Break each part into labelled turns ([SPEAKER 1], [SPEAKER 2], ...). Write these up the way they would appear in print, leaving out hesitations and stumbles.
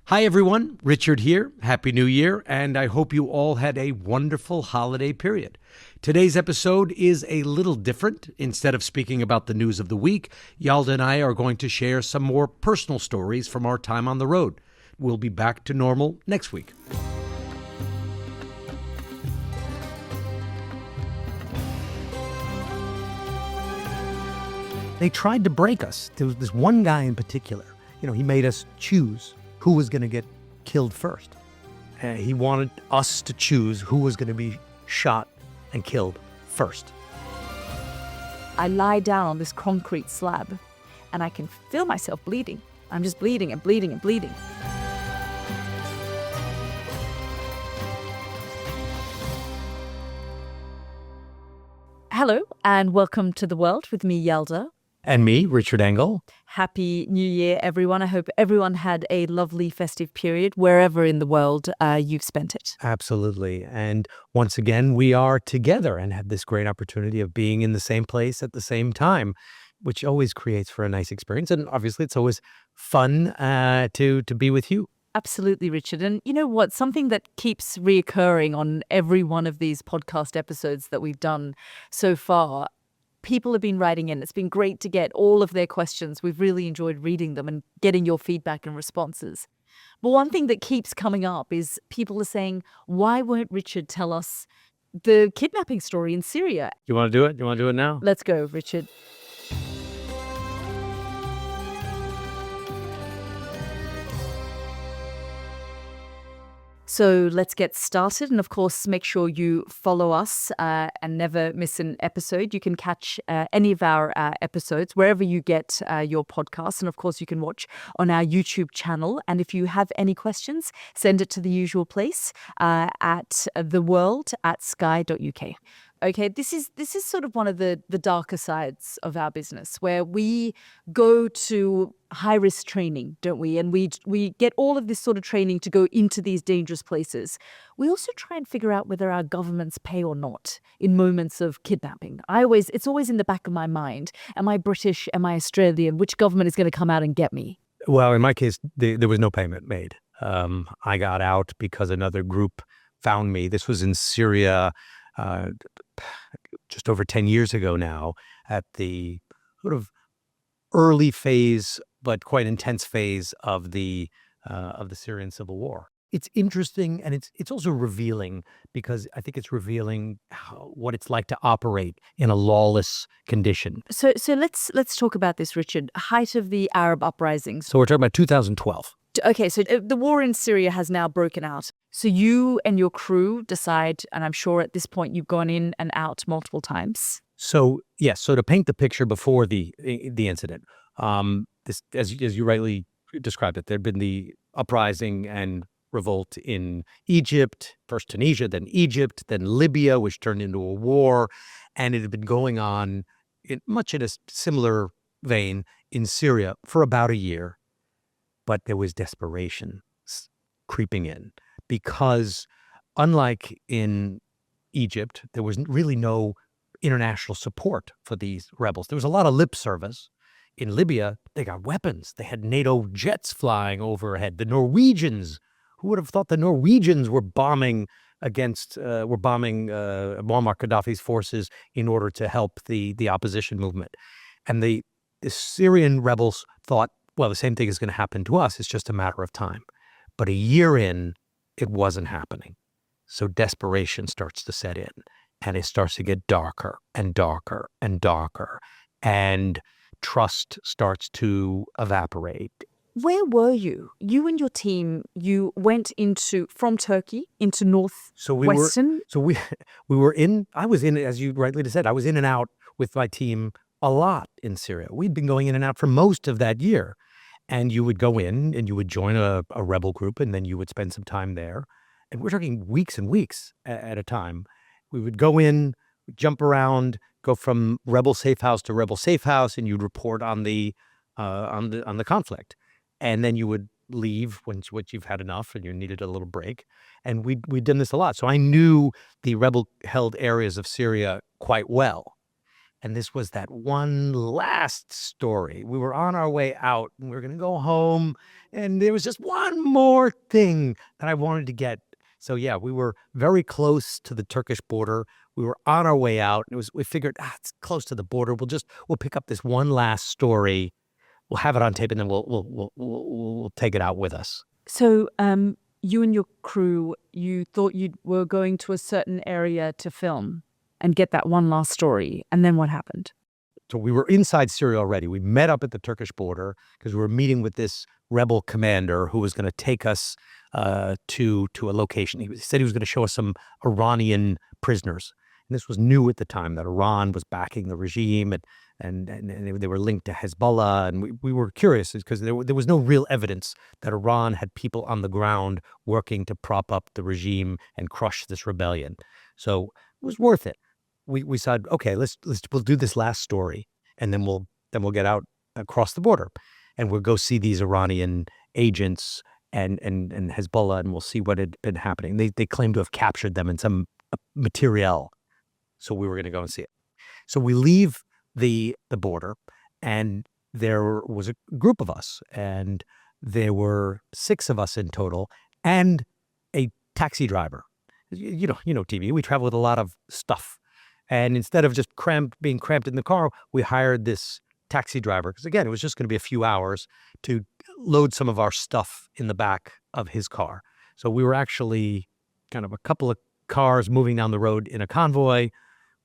[SPEAKER 1] Hi, everyone. Richard here. Happy New Year, and I hope you all had a wonderful holiday period. Today's episode is a little different. Instead of speaking about the news of the week, Yalda and I are going to share some more personal stories from our time on the road. We'll be back to normal next week.
[SPEAKER 2] They tried to break us. There was this one guy in particular. He made us choose who was going to get killed first. He wanted us to choose who was going to be shot and killed first.
[SPEAKER 3] I lie down on this concrete slab and I can feel myself bleeding. I'm just bleeding and bleeding and bleeding. Hello and welcome to The World with me, Yalda.
[SPEAKER 2] And me, Richard Engel.
[SPEAKER 3] Happy New Year, everyone. I hope everyone had a lovely festive period wherever in the world you've spent it.
[SPEAKER 2] Absolutely. And once again, we are together and have this great opportunity of being in the same place at the same time, which always creates for a nice experience. And obviously, it's always fun to be with you.
[SPEAKER 3] Absolutely, Richard. And you know what? Something that keeps reoccurring on every one of these podcast episodes that we've done so far, people have been writing in. It's been great to get all of their questions. We've really enjoyed reading them and getting your feedback and responses. But one thing that keeps coming up is people are saying, why won't Richard tell us the kidnapping story in Syria?
[SPEAKER 2] You want to do it? You want to do it now?
[SPEAKER 3] Let's go, Richard. So let's get started. And of course, make sure you follow us and never miss an episode. You can catch any of our episodes wherever you get your podcasts. And of course, you can watch on our YouTube channel. And if you have any questions, send it to the usual place at theworld@sky.uk. Okay, this is sort of one of the darker sides of our business where we go to high-risk training, don't we? And we get all of this sort of training to go into these dangerous places. We also try and figure out whether our governments pay or not in moments of kidnapping. It's always in the back of my mind. Am I British? Am I Australian? Which government is going to come out and get me?
[SPEAKER 2] Well, in my case, there was no payment made. I got out because another group found me. This was in Syria. Just over 10 years ago now, at the sort of early phase, but quite intense phase of the Syrian civil war. It's interesting, and it's also revealing, because I think it's revealing what it's like to operate in a lawless condition.
[SPEAKER 3] So let's talk about this, Richard. Height of the Arab uprisings.
[SPEAKER 2] So we're talking about 2012.
[SPEAKER 3] Okay, so the war in Syria has now broken out. So you and your crew decide, and I'm sure at this point you've gone in and out multiple times.
[SPEAKER 2] So yes, so to paint the picture before the incident, this as you rightly described it, there'd been the uprising and revolt in Egypt, first Tunisia, then Egypt, then Libya, which turned into a war, and it had been going on much in a similar vein in Syria for about a year. But there was desperation creeping in because, unlike in Egypt, there was really no international support for these rebels. There was a lot of lip service. In Libya, they got weapons. They had NATO jets flying overhead. The Norwegians, who would have thought the Norwegians were bombing Muammar Gaddafi's forces in order to help the opposition movement. And the Syrian rebels thought, well, the same thing is going to happen to us. It's just a matter of time. But a year in, it wasn't happening. So desperation starts to set in, and it starts to get darker and darker and darker, and trust starts to evaporate.
[SPEAKER 3] Where were you? You and your team, you went from Turkey into northwestern?
[SPEAKER 2] We were in, I was in, as you rightly said, I was in and out with my team a lot in Syria. We'd been going in and out for most of that year. And you would go in and you would join a rebel group, and then you would spend some time there. And we're talking weeks and weeks at a time. We would go in, jump around, go from rebel safe house to rebel safe house, and you'd report on the conflict. And then you would leave once you've had enough and you needed a little break. And we'd done this a lot. So I knew the rebel-held areas of Syria quite well. And this was that one last story. We were on our way out and we were going to go home. And there was just one more thing that I wanted to get. So, yeah, we were very close to the Turkish border. We were on our way out. We figured, it's close to the border. We'll pick up this one last story. We'll have it on tape and then we'll take it out with us.
[SPEAKER 3] So you and your crew, you thought you were going to a certain area to film and get that one last story. And then what happened?
[SPEAKER 2] So we were inside Syria already. We met up at the Turkish border because we were meeting with this rebel commander who was going to take us to a location. He said he was going to show us some Iranian prisoners. And this was new at the time, that Iran was backing the regime and they were linked to Hezbollah. And we were curious because there was no real evidence that Iran had people on the ground working to prop up the regime and crush this rebellion. So it was worth it. We said, okay, we'll do this last story, and then we'll get out across the border, and we'll go see these Iranian agents and Hezbollah, and we'll see what had been happening. They claim to have captured them in some materiel, so we were going to go and see it. So we leave the border, and there was a group of us, and there were 6 of us in total, and a taxi driver. You know, TV. We travel with a lot of stuff. And instead of just being cramped in the car, we hired this taxi driver. Because again, it was just going to be a few hours to load some of our stuff in the back of his car. So we were actually kind of a couple of cars moving down the road in a convoy,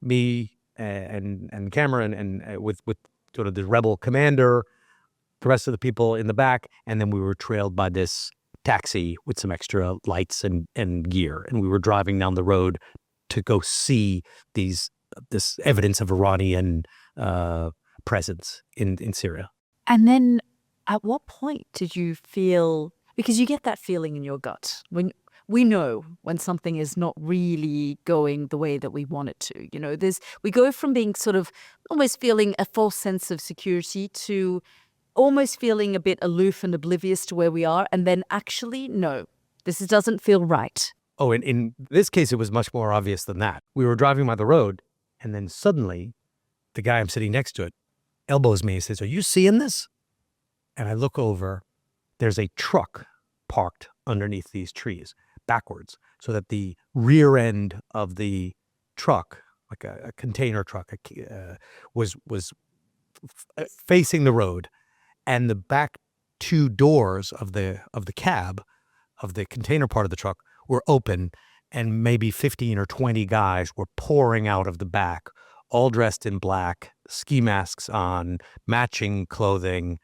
[SPEAKER 2] me and Cameron and with sort of the rebel commander, the rest of the people in the back. And then we were trailed by this taxi with some extra lights and gear. And we were driving down the road to go see this evidence of Iranian presence in Syria.
[SPEAKER 3] And then at what point did you feel, because you get that feeling in your gut when we know when something is not really going the way that we want it to, we go from being sort of almost feeling a false sense of security to almost feeling a bit aloof and oblivious to where we are. And then actually, no, this doesn't feel right.
[SPEAKER 2] Oh, and in this case, it was much more obvious than that. We were driving by the road, and then suddenly, the guy I'm sitting next to elbows me and says, "Are you seeing this?" And I look over. There's a truck parked underneath these trees, backwards, so that the rear end of the truck, like a container truck, was facing the road, and the back 2 doors of the cab of the container part of the truck were open, and maybe 15 or 20 guys were pouring out of the back, all dressed in black, ski masks on, matching clothing,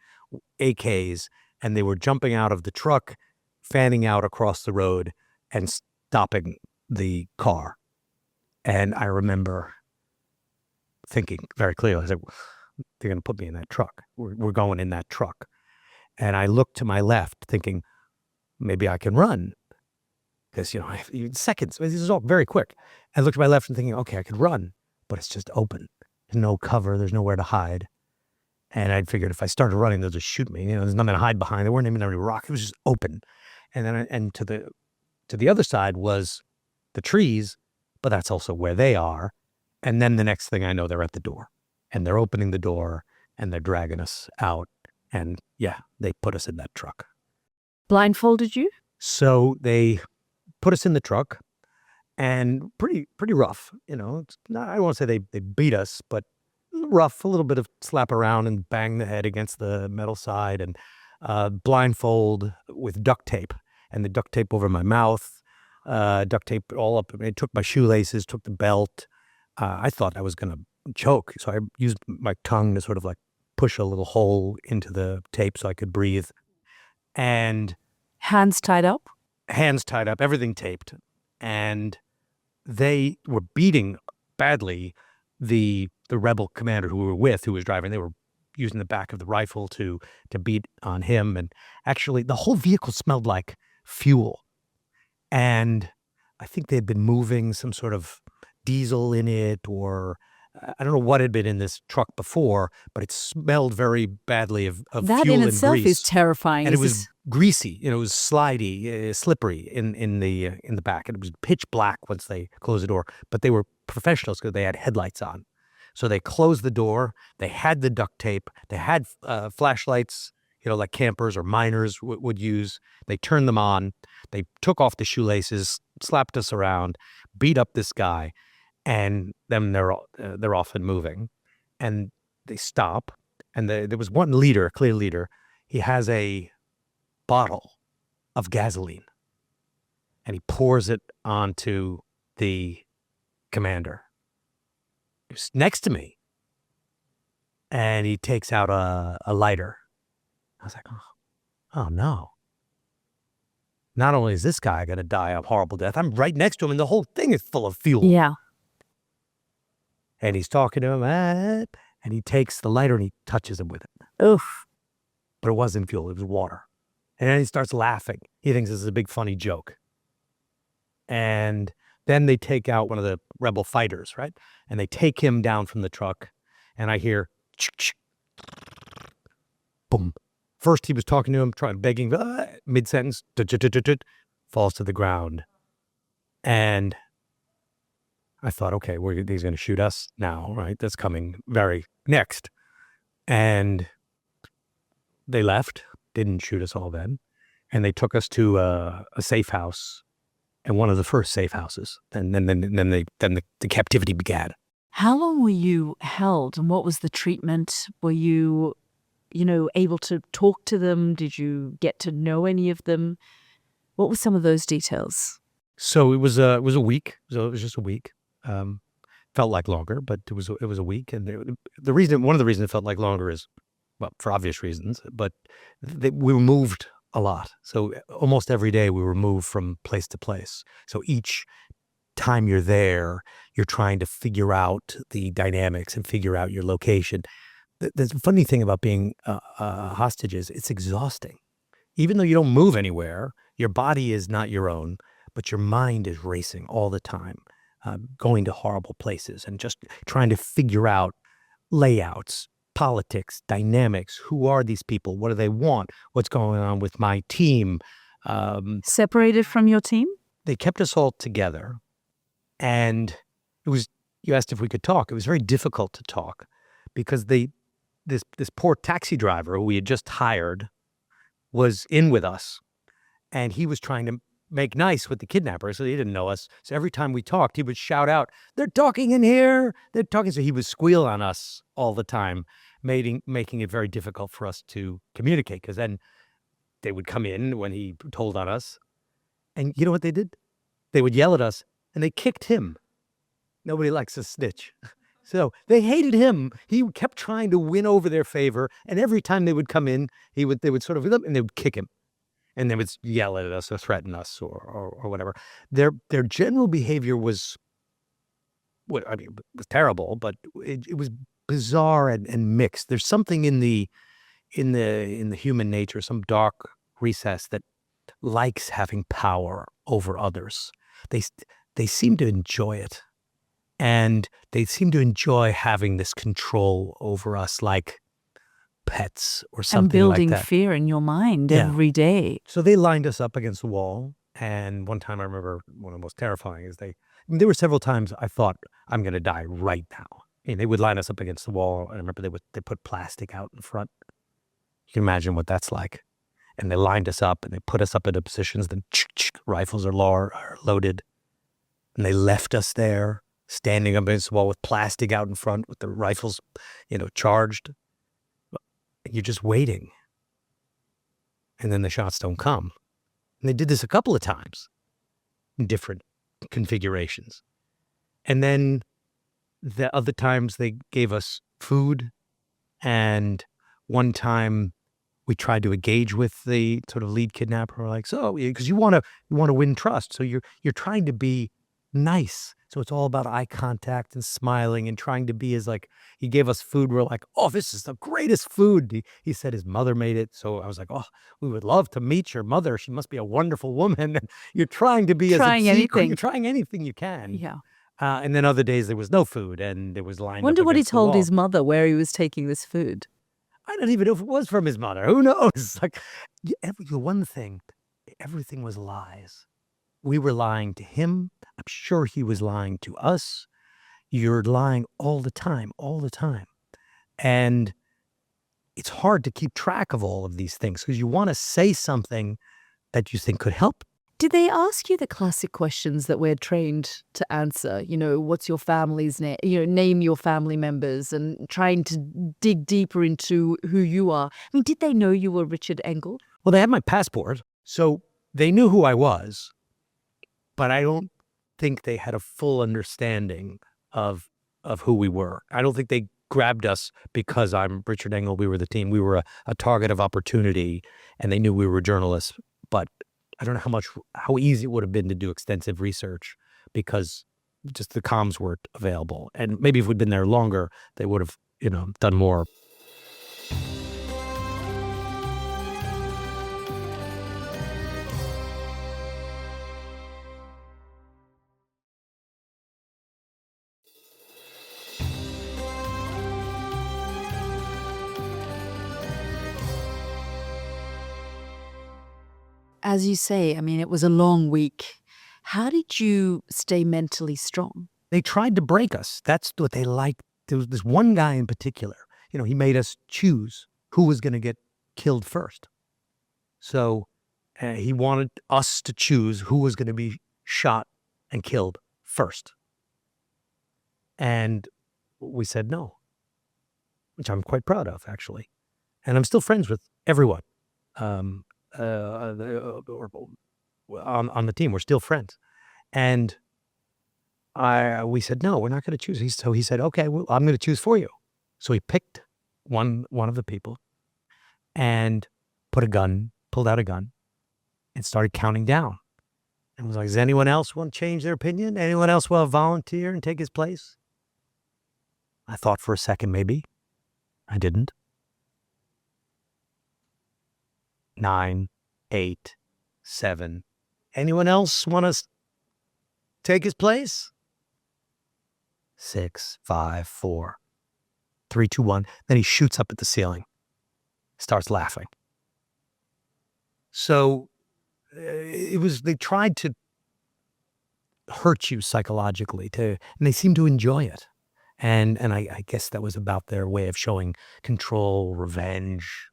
[SPEAKER 2] AKs, and they were jumping out of the truck, fanning out across the road, and stopping the car. And I remember thinking very clearly, I said, they're going to put me in that truck. We're going in that truck. And I looked to my left thinking, maybe I can run. Because, seconds, this is all very quick. I looked to my left and thinking, okay, I could run, but it's just open. There's no cover. There's nowhere to hide. And I'd figured if I started running, they'll just shoot me. There's nothing to hide behind. There weren't even any rock. It was just open. And then to the other side was the trees, but that's also where they are. And then the next thing I know, they're at the door. And they're opening the door, and they're dragging us out. And, yeah, they put us in that truck.
[SPEAKER 3] Blindfolded you?
[SPEAKER 2] So they put us in the truck, and pretty rough, It's not, I won't say they beat us, but rough, a little bit of slap around and bang the head against the metal side, and blindfold with duct tape, and the duct tape over my mouth, duct tape all up. It took my shoelaces, took the belt. I thought I was going to choke, so I used my tongue to sort of like push a little hole into the tape so I could breathe. And
[SPEAKER 3] hands tied up,
[SPEAKER 2] everything taped. And they were beating badly the rebel commander who we were with, who was driving. They were using the back of the rifle to beat on him. And actually, the whole vehicle smelled like fuel. And I think they'd been moving some sort of diesel in it, or I don't know what had been in this truck before, but it smelled very badly of
[SPEAKER 3] that
[SPEAKER 2] fuel and grease.
[SPEAKER 3] That in itself is terrifying.
[SPEAKER 2] And it was greasy, it was slidey, slippery in the back. And it was pitch black once they closed the door. But they were professionals because they had headlights on. So they closed the door. They had the duct tape. They had flashlights, like campers or miners would use. They turned them on. They took off the shoelaces, slapped us around, beat up this guy, and then they're off and moving. And they stop. And there was one leader, a clear leader. He has a bottle of gasoline, and he pours it onto the commander. He was next to me, and he takes out a lighter. I was like, oh no. Not only is this guy going to die a horrible death, I'm right next to him, and the whole thing is full of fuel.
[SPEAKER 3] Yeah.
[SPEAKER 2] And he's talking to him, and he takes the lighter and he touches him with it.
[SPEAKER 3] Oof.
[SPEAKER 2] But it wasn't fuel, it was water. And then he starts laughing. He thinks this is a big funny joke. And then they take out one of the rebel fighters, right? And they take him down from the truck, and I hear, boom. First he was talking to him, begging, mid-sentence, falls to the ground. And I thought, okay, he's going to shoot us now, right? That's coming very next. And they left, didn't shoot us all then. And they took us to a safe house, and one of the first safe houses. And then the captivity began.
[SPEAKER 3] How long were you held, and what was the treatment? Were you, able to talk to them? Did you get to know any of them? What were some of those details?
[SPEAKER 2] So it was a week. So it was just a week. Felt like longer, but it was a week. And one of the reasons it felt like longer is, well, for obvious reasons, but we were moved a lot. So almost every day we were moved from place to place. So each time you're there, you're trying to figure out the dynamics and figure out your location. The funny thing about being a hostage is it's exhausting. Even though you don't move anywhere, your body is not your own, but your mind is racing all the time, going to horrible places and just trying to figure out layouts, politics, dynamics. Who are these people? What do they want? What's going on with my team?
[SPEAKER 3] Separated from your team?
[SPEAKER 2] They kept us all together. And you asked if we could talk. It was very difficult to talk because this poor taxi driver who we had just hired was in with us, and he was trying to make nice with the kidnapper, so he didn't know us. So every time we talked, he would shout out, "They're talking in here! They're talking!" So he would squeal on us all the time, making it very difficult for us to communicate, because then they would come in when he told on us, and you know what they did? They would yell at us, and they kicked him. Nobody likes a snitch. So they hated him. He kept trying to win over their favor, and every time they would come in, they would sort of, and they would kick him, and they would yell at us or threaten us or whatever. Their general behavior was terrible, but it was bizarre and mixed. There's something in the human nature, some dark recess that likes having power over others. They seem to enjoy it. And they seem to enjoy having this control over us like pets or something like that.
[SPEAKER 3] And building fear in your mind every day.
[SPEAKER 2] So they lined us up against the wall. And one time I remember one of the most terrifying is there were several times I thought, I'm going to die right now. And they would line us up against the wall. And I remember they put plastic out in front. You can imagine what that's like. And they lined us up and they put us up into positions. Then rifles are loaded. And they left us there, standing up against the wall with plastic out in front with the rifles, charged. And you're just waiting. And then the shots don't come. And they did this a couple of times in different configurations. And then the other times they gave us food. And one time we tried to engage with the sort of lead kidnapper, like, so, because you want to win trust. So you're trying to be nice. So it's all about eye contact and smiling and trying to be he gave us food. We're like, oh, this is the greatest food. He said his mother made it. So I was like, oh, we would love to meet your mother. She must be a wonderful woman. And you're trying to be
[SPEAKER 3] anything.
[SPEAKER 2] You're trying anything you can.
[SPEAKER 3] Yeah.
[SPEAKER 2] And then other days there was no food and there was lined up.
[SPEAKER 3] Wonder what he
[SPEAKER 2] against the
[SPEAKER 3] told
[SPEAKER 2] wall.
[SPEAKER 3] his mother where he was taking this food.
[SPEAKER 2] I don't even know if it was from his mother. Who knows? The one thing, everything was lies. We were lying to him. I'm sure he was lying to us. you're lying all the time. And it's hard to keep track of all of these things because you want to say something that you think could help.
[SPEAKER 3] Did they ask you the classic questions that we're trained to answer? What's your family's name? Name your family members, and trying to dig deeper into who you are. I mean, did they know you were Richard Engel?
[SPEAKER 2] Well, they had my passport, so they knew who I was, but I don't think they had a full understanding of who we were. I don't think they grabbed us because I'm Richard Engel. We were the team. We were a target of opportunity, and they knew we were journalists. But I don't know how easy it would have been to do extensive research because just the comms weren't available. And maybe if we'd been there longer, they would have, done more.
[SPEAKER 3] As you say, I mean, it was a long week. How did you stay mentally strong?
[SPEAKER 2] They tried to break us. That's what they liked. There was this one guy in particular, he made us choose who was going to get killed first. So he wanted us to choose who was going to be shot and killed first. And we said no, which I'm quite proud of, actually. And I'm still friends with everyone. On the team, we're still friends, and we said no, we're not going to choose. So he said, okay, well, I'm going to choose for you. So he picked one of the people and pulled out a gun, and started counting down. And was like, does anyone else want to change their opinion? Anyone else want to volunteer and take his place? I thought for a second, maybe. I didn't. 9, 8, 7. Anyone else want to take his place? 6, 5, 4, 3, 2, 1. Then he shoots up at the ceiling, starts laughing. So they tried to hurt you psychologically, and they seemed to enjoy it. And I guess that was about their way of showing control, revenge,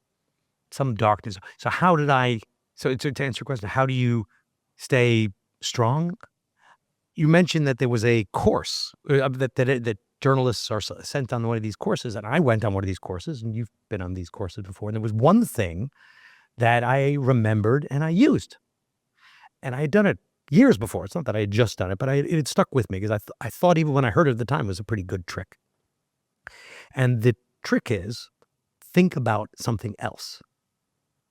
[SPEAKER 2] some darkness. So to answer your question, how do you stay strong? You mentioned that there was a course that journalists are sent on one of these courses, and I went on one of these courses, and you've been on these courses before. And there was one thing that I remembered and I used, and I had done it years before. It's not that I had just done it, but it had stuck with me because I thought even when I heard it at the time it was a pretty good trick. And the trick is think about something else,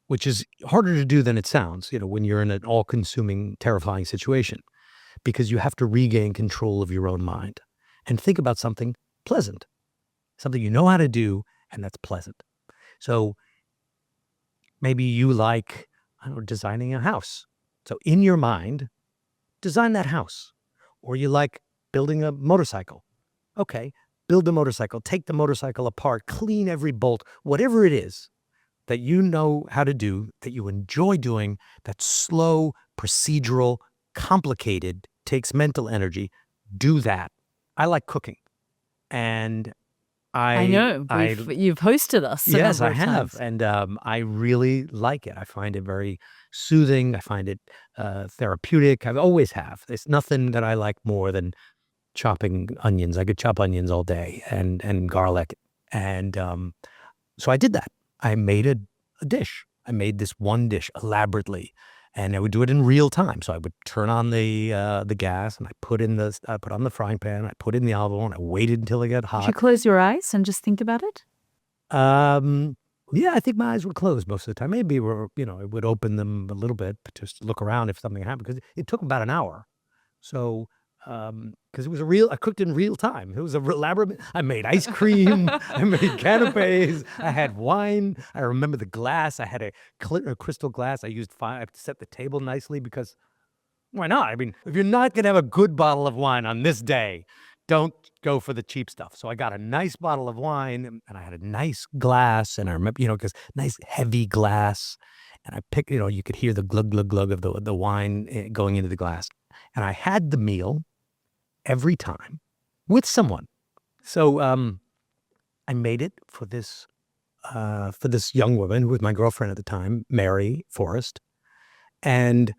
[SPEAKER 2] which is harder to do than it sounds, when you're in an all-consuming, terrifying situation, because you have to regain control of your own mind and think about something pleasant, something you know how to do, and that's pleasant. So maybe you like, designing a house. So in your mind, design that house. Or you like building a motorcycle. Okay, build a motorcycle, take the motorcycle apart, clean every bolt, whatever it is that you know how to do, that you enjoy doing, that's slow, procedural, complicated, takes mental energy, do that. I like cooking. And
[SPEAKER 3] I know. You've hosted us.
[SPEAKER 2] Yes, I have. And I really like it. I find it very soothing. I find it therapeutic. I always have. There's nothing that I like more than chopping onions. I could chop onions all day and garlic. And so I did that. I made a dish. I made this one dish elaborately, and I would do it in real time. So I would turn on the gas, and I put on the frying pan. I put in the olive oil, and I waited until it got hot.
[SPEAKER 3] Did you close your eyes and just think about it?
[SPEAKER 2] Yeah, I think my eyes were closed most of the time. Maybe I would open them a little bit, but just look around if something happened, because it took about an hour. So. Because I cooked in real time. It was elaborate. I made ice cream. I made canapes. I had wine. I remember the glass. I had a crystal glass. I used fire to set the table nicely because why not? I mean, if you're not going to have a good bottle of wine on this day, don't go for the cheap stuff. So I got a nice bottle of wine, and I had a nice glass. And I remember, because nice heavy glass. And I picked, you could hear the glug, glug, glug of the wine going into the glass. And I had the meal every time, with someone. So I made it for this young woman who was my girlfriend at the time, Mary Forrest, and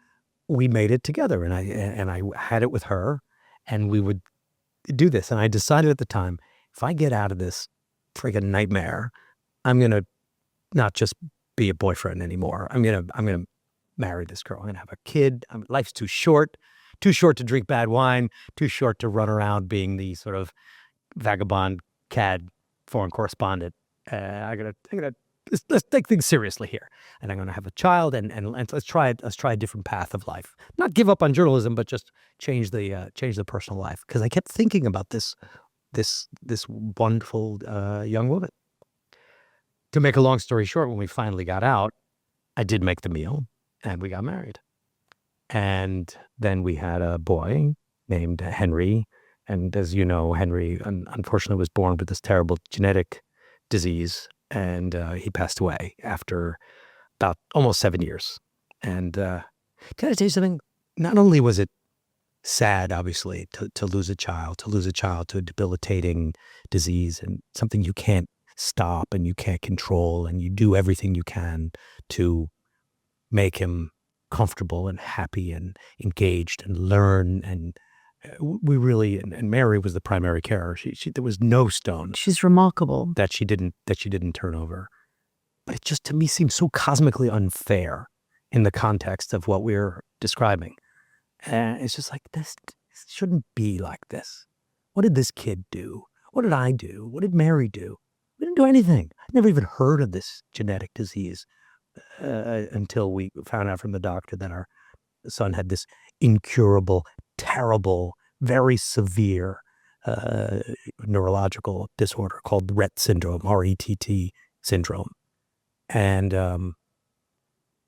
[SPEAKER 2] we made it together. And I had it with her, and we would do this. And I decided at the time, if I get out of this friggin' nightmare, I'm gonna not just be a boyfriend anymore. I'm gonna marry this girl. I'm gonna have a kid. Life's too short to drink bad wine, too short to run around being the sort of vagabond cad foreign correspondent. I'm gonna let's take things seriously here, and I'm gonna have a child, and let's try a different path of life. Not give up on journalism, but just change the personal life. Because I kept thinking about this wonderful young woman. To make a long story short, when we finally got out, I did make the meal, and we got married. And then we had a boy named Henry. And as you know, Henry unfortunately was born with this terrible genetic disease, and he passed away after about almost 7 years. And can I tell you something? Not only was it sad, obviously, to lose a child to a debilitating disease and something you can't stop and you can't control, and you do everything you can to make him comfortable and happy and engaged and learn. And we really, and Mary was the primary carer. She there was no stone
[SPEAKER 3] She's remarkable.
[SPEAKER 2] that she didn't turn over. But it just, to me, seems so cosmically unfair in the context of what we're describing. And it's just like, this shouldn't be like this. What did this kid do? What did I do? What did Mary do? We didn't do anything. I never even heard of this genetic disease until we found out from the doctor that our son had this incurable, terrible, very severe neurological disorder called Rett syndrome, RETT syndrome. And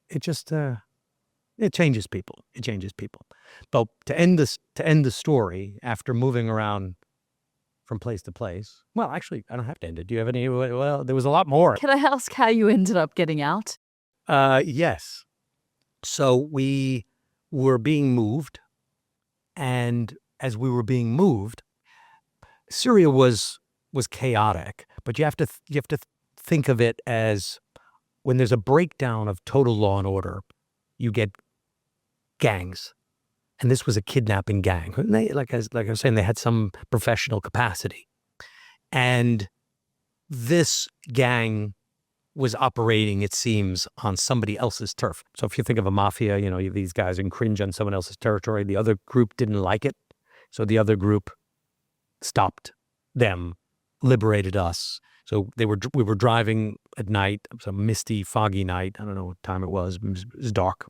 [SPEAKER 2] it just it changes people. It changes people. But to end the story, after moving around from place to place, well, actually, I don't have to end it. Do you have any? Well, there was a lot more.
[SPEAKER 3] Can I ask how you ended up getting out?
[SPEAKER 2] Yes. So we were being moved, and as we were being moved, Syria was chaotic. But you have to think of it as, when there's a breakdown of total law and order, you get gangs. And this was a kidnapping gang. And they, like I was saying, they had some professional capacity. And this gang was operating, it seems, on somebody else's turf. So if you think of a mafia, these guys encroach on someone else's territory. The other group didn't like it. So the other group stopped them, liberated us. So we were driving at night. It was a misty, foggy night. I don't know what time it was. It was dark.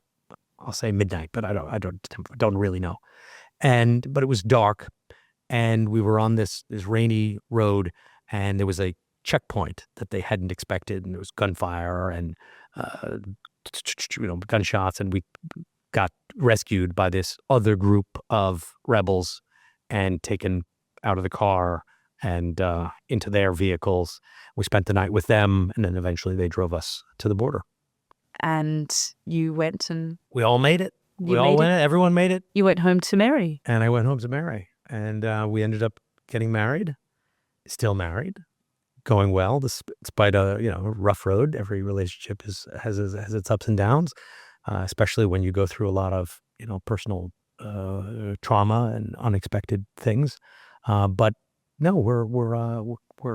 [SPEAKER 2] I'll say midnight, but I don't really know. But it was dark, and we were on this rainy road, and there was a checkpoint that they hadn't expected, and there was gunfire and gunshots, and we got rescued by this other group of rebels and taken out of the car and into their vehicles. We spent the night with them, and then eventually they drove us to the border.
[SPEAKER 3] And you went and...
[SPEAKER 2] We all made it. Everyone made it.
[SPEAKER 3] You went home to Mary.
[SPEAKER 2] And I went home to Mary. And we ended up getting married, still married, going well, despite a rough road. Every relationship has its ups and downs, especially when you go through a lot of personal trauma and unexpected things. But no, we're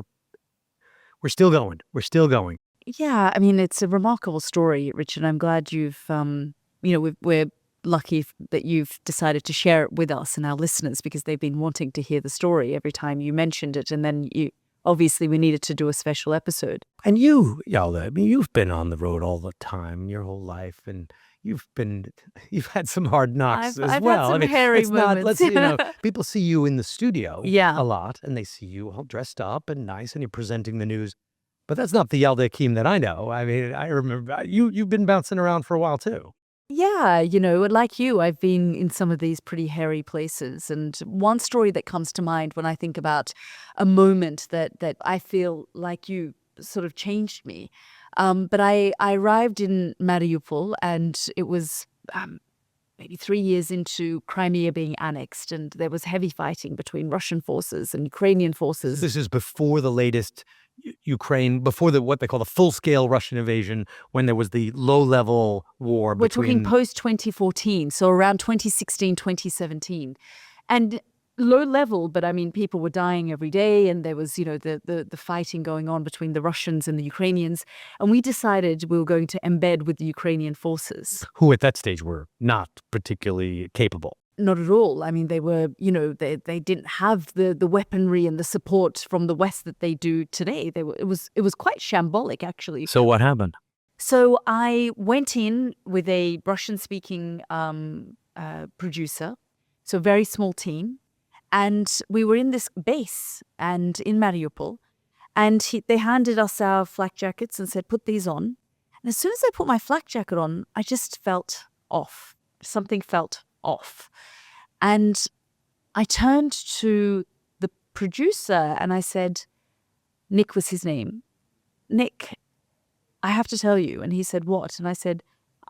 [SPEAKER 2] still going. We're still going.
[SPEAKER 3] Yeah, I mean, it's a remarkable story, Richard. I'm glad you've, we're lucky that you've decided to share it with us and our listeners, because they've been wanting to hear the story every time you mentioned it. And then obviously we needed to do a special episode.
[SPEAKER 2] And you, Yalda, I mean, you've been on the road all the time, your whole life, and you've had some hard knocks as
[SPEAKER 3] I've
[SPEAKER 2] well.
[SPEAKER 3] had some hairy
[SPEAKER 2] moments.
[SPEAKER 3] moments.
[SPEAKER 2] People see you in the studio
[SPEAKER 3] Yeah.
[SPEAKER 2] a lot, and they see you all dressed up and nice, and you're presenting the news. But that's not the Yalda Hakim that I know. I mean, I remember you've been bouncing around for a while too.
[SPEAKER 3] Yeah, like you, I've been in some of these pretty hairy places. And one story that comes to mind when I think about a moment that I feel like you sort of changed me. But I arrived in Mariupol, and it was maybe 3 years into Crimea being annexed, and there was heavy fighting between Russian forces and Ukrainian forces.
[SPEAKER 2] This is before the latest Ukraine, before what they call the full-scale Russian invasion, when there was the low-level war
[SPEAKER 3] We're
[SPEAKER 2] between...
[SPEAKER 3] talking post-2014, so around 2016, 2017. And low level, but I mean, people were dying every day, and there was, the fighting going on between the Russians and the Ukrainians. And we decided we were going to embed with the Ukrainian forces.
[SPEAKER 2] Who at that stage were not particularly capable.
[SPEAKER 3] Not at all. I mean, they were, they didn't have the weaponry and the support from the West that they do today. It was quite shambolic, actually.
[SPEAKER 2] So what happened?
[SPEAKER 3] So I went in with a Russian-speaking producer, so a very small team. And we were in this base and in Mariupol, and they handed us our flak jackets and said, put these on. And as soon as I put my flak jacket on, I just felt off. Something felt off. And I turned to the producer and I said, Nick was his name. Nick, I have to tell you. And he said, what? And I said,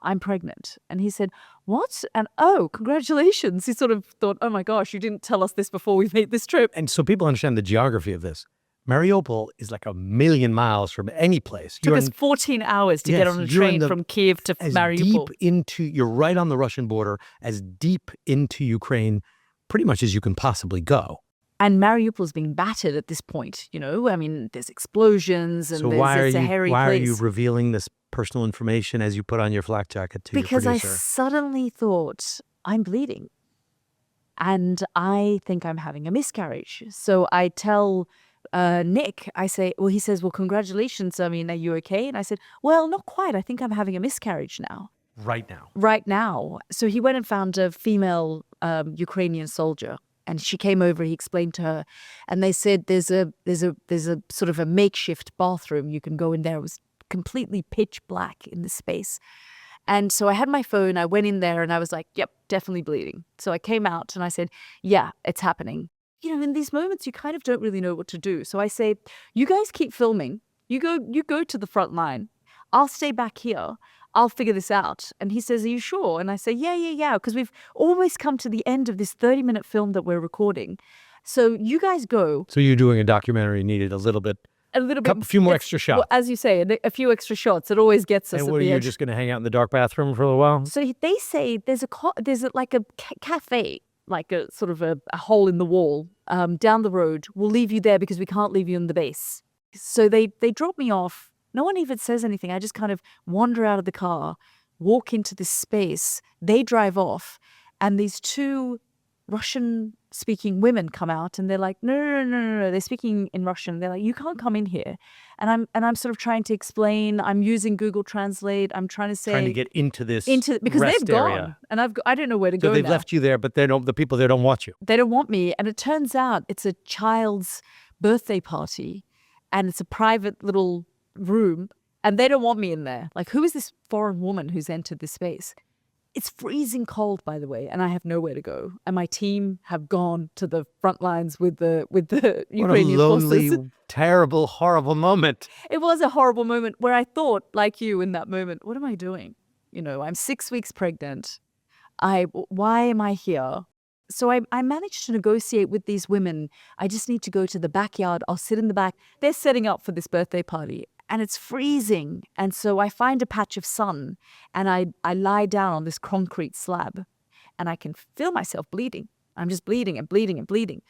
[SPEAKER 3] I'm pregnant. And he said, what? And oh, congratulations. He sort of thought, oh my gosh, you didn't tell us this before we made this trip.
[SPEAKER 2] And so people understand the geography of this. Mariupol is like 1,000,000 miles from any place.
[SPEAKER 3] It took us 14 hours to get on a train from Kiev to Mariupol.
[SPEAKER 2] You're right on the Russian border, as deep into Ukraine pretty much as you can possibly go.
[SPEAKER 3] And Mariupol's being battered at this point, I mean, there's explosions and it's a hairy place.
[SPEAKER 2] Why are you revealing this personal information as you put on your flak jacket to your producer?
[SPEAKER 3] Because I suddenly thought, I'm bleeding. And I think I'm having a miscarriage. So I tell Nick, I say, he says, well, congratulations. I mean, are you okay? And I said, well, not quite. I think I'm having a miscarriage now.
[SPEAKER 2] Right now.
[SPEAKER 3] Right now. So he went and found a female Ukrainian soldier. And she came over, he explained to her, and they said there's a sort of a makeshift bathroom. You can go in there. It was completely pitch black in the space. And so I had my phone, I went in there and I was like, yep, definitely bleeding. So I came out and I said, yeah, it's happening. In these moments, you kind of don't really know what to do. So I say, you guys keep filming. You go to the front line. I'll stay back here. I'll figure this out. And he says, are you sure? And I say, yeah. Because we've almost come to the end of this 30-minute film that we're recording. So you guys go.
[SPEAKER 2] So you're doing a documentary, needed a few more extra shots.
[SPEAKER 3] Well, as you say, a few extra shots. It always gets us
[SPEAKER 2] and
[SPEAKER 3] at the
[SPEAKER 2] you're
[SPEAKER 3] edge.
[SPEAKER 2] Just going to hang out in the dark bathroom for a little while?
[SPEAKER 3] So they say there's like a cafe, like a sort of a hole in the wall down the road. We'll leave you there because we can't leave you in the base. So they drop me off. No one even says anything. I just kind of wander out of the car, walk into this space. They drive off, and these two Russian-speaking women come out, and they're like, no. They're speaking in Russian. They're like, you can't come in here. And I'm sort of trying to explain. I'm using Google Translate. I'm trying to say,
[SPEAKER 2] trying to get into because
[SPEAKER 3] they've gone,
[SPEAKER 2] area.
[SPEAKER 3] and I don't know where to go.
[SPEAKER 2] So they've
[SPEAKER 3] now.
[SPEAKER 2] left you there, but the people there don't want you.
[SPEAKER 3] They don't want me, and it turns out it's a child's birthday party, and it's a private little room, and they don't want me in there. Like, who is this foreign woman who's entered this space? It's freezing cold, by the way, and I have nowhere to go. And my team have gone to the front lines with the Ukrainian forces.
[SPEAKER 2] What a lonely, terrible, horrible moment.
[SPEAKER 3] It was a horrible moment where I thought, like you in that moment, what am I doing? I'm 6 weeks pregnant. Why am I here? So I managed to negotiate with these women. I just need to go to the backyard. I'll sit in the back. They're setting up for this birthday party. And it's freezing. And so I find a patch of sun and I lie down on this concrete slab and I can feel myself bleeding. I'm just bleeding and bleeding and bleeding.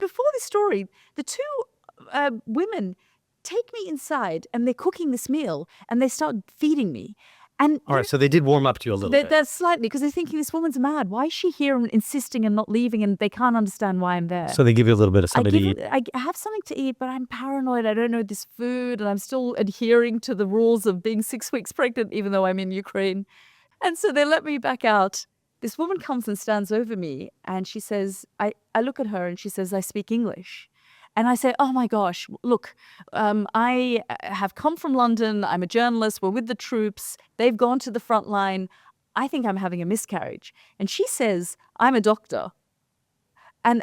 [SPEAKER 3] Before this story, the two women take me inside and they're cooking this meal and they start feeding me. And
[SPEAKER 2] all right, so they did warm up to you a little bit.
[SPEAKER 3] They're slightly, because they're thinking this woman's mad. Why is she here and insisting and not leaving? And they can't understand why I'm there.
[SPEAKER 2] So they give you a little bit of something to eat.
[SPEAKER 3] I have something to eat, but I'm paranoid. I don't know this food, and I'm still adhering to the rules of being 6 weeks pregnant, even though I'm in Ukraine. And so they let me back out. This woman comes and stands over me, and she says, I look at her, and she says, I speak English. And I say, oh my gosh, look, I have come from London. I'm a journalist. We're with the troops. They've gone to the front line. I think I'm having a miscarriage. And she says, I'm a doctor. And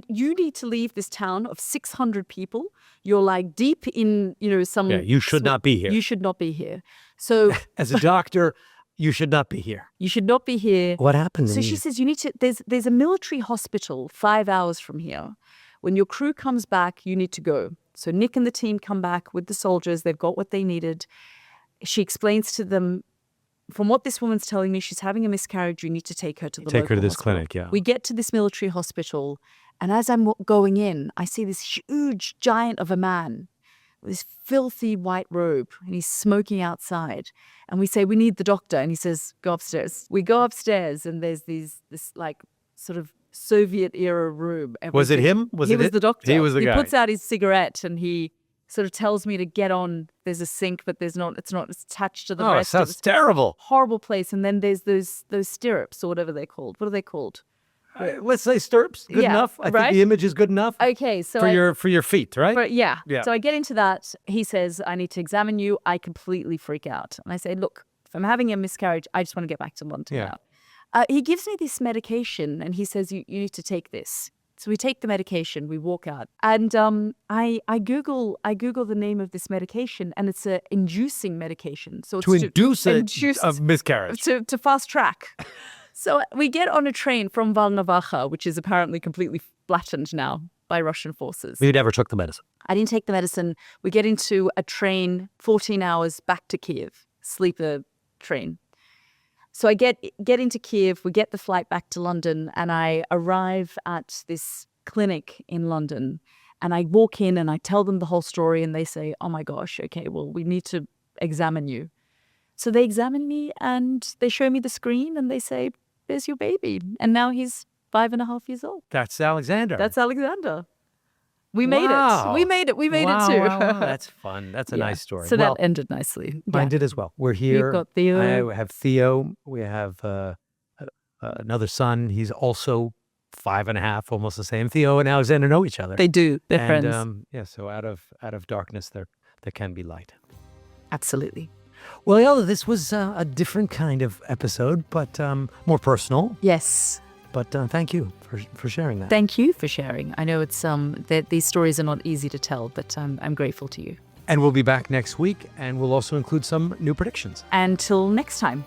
[SPEAKER 3] you need to leave this town of 600 people. You're like deep in, some...
[SPEAKER 2] Yeah, you should not be here.
[SPEAKER 3] You should not be here. So...
[SPEAKER 2] As a doctor, You should not be here.
[SPEAKER 3] You should not be here.
[SPEAKER 2] What happened?
[SPEAKER 3] So she says, you need to, there's a military hospital 5 hours from here. When your crew comes back, you need to go. So Nick and the team come back with the soldiers. They've got what they needed. She explains to them, from what this woman's telling me, she's having a miscarriage. You need to take her to the
[SPEAKER 2] Take her to
[SPEAKER 3] local
[SPEAKER 2] this
[SPEAKER 3] hospital.
[SPEAKER 2] clinic, yeah.
[SPEAKER 3] We get to this military hospital, and as I'm going in, I see this huge giant of a man with this filthy white robe, and he's smoking outside. And we say, we need the doctor. And he says, go upstairs. We go upstairs, and there's this like sort of Soviet era room.
[SPEAKER 2] Was it him?
[SPEAKER 3] He was the doctor.
[SPEAKER 2] He was the guy.
[SPEAKER 3] He puts out his cigarette, and he sort of tells me to get on. There's a sink, but it's not attached to the
[SPEAKER 2] Oh, it
[SPEAKER 3] breast.
[SPEAKER 2] sounds terrible.
[SPEAKER 3] Horrible place. And then there's those stirrups or whatever they're called. What are they called?
[SPEAKER 2] Let's say stirrups. Good
[SPEAKER 3] Yeah,
[SPEAKER 2] enough. I
[SPEAKER 3] right?
[SPEAKER 2] think the image is good enough
[SPEAKER 3] Okay, so
[SPEAKER 2] for your feet, right?
[SPEAKER 3] But yeah.
[SPEAKER 2] Yeah.
[SPEAKER 3] So I get into that. He says, I need to examine you. I completely freak out. And I say, look, if I'm having a miscarriage, I just want to get back to London
[SPEAKER 2] Yeah.
[SPEAKER 3] now. He gives me this medication and he says, you need to take this. So we take the medication, we walk out. And I Google the name of this medication, and it's an inducing medication. So it's
[SPEAKER 2] To induce a
[SPEAKER 3] induce-
[SPEAKER 2] miscarriage.
[SPEAKER 3] to fast track. So we get on a train from Valnavacha, which is apparently completely flattened now by Russian forces.
[SPEAKER 2] You never took the medicine.
[SPEAKER 3] I didn't take the medicine. We get into a train, 14 hours back to Kiev, sleeper train. So I get into Kiev, we get the flight back to London, and I arrive at this clinic in London. And I walk in and I tell them the whole story, and they say, oh my gosh, okay, well, we need to examine you. So they examine me and they show me the screen and they say, there's your baby. And now he's 5.5 years old.
[SPEAKER 2] That's Alexander.
[SPEAKER 3] That's Alexander. We made
[SPEAKER 2] Wow.
[SPEAKER 3] it. We made it. We made
[SPEAKER 2] Wow,
[SPEAKER 3] it too.
[SPEAKER 2] wow. That's fun. That's a
[SPEAKER 3] Yeah.
[SPEAKER 2] nice story.
[SPEAKER 3] So
[SPEAKER 2] Well,
[SPEAKER 3] that ended nicely.
[SPEAKER 2] mine
[SPEAKER 3] Yeah.
[SPEAKER 2] did as well. We're here.
[SPEAKER 3] got Theo.
[SPEAKER 2] I have Theo. We have another son. He's also 5.5, almost the same. Theo and Alexander know each other.
[SPEAKER 3] They do. They're
[SPEAKER 2] and,
[SPEAKER 3] friends.
[SPEAKER 2] Yeah, so out of darkness there can be light.
[SPEAKER 3] Absolutely.
[SPEAKER 2] Well, Yalda, this was a different kind of episode, but more personal.
[SPEAKER 3] Yes.
[SPEAKER 2] But thank you for sharing that.
[SPEAKER 3] Thank you for sharing. I know it's that these stories are not easy to tell, but I'm grateful to you.
[SPEAKER 2] And we'll be back next week, and we'll also include some new predictions.
[SPEAKER 3] Until next time.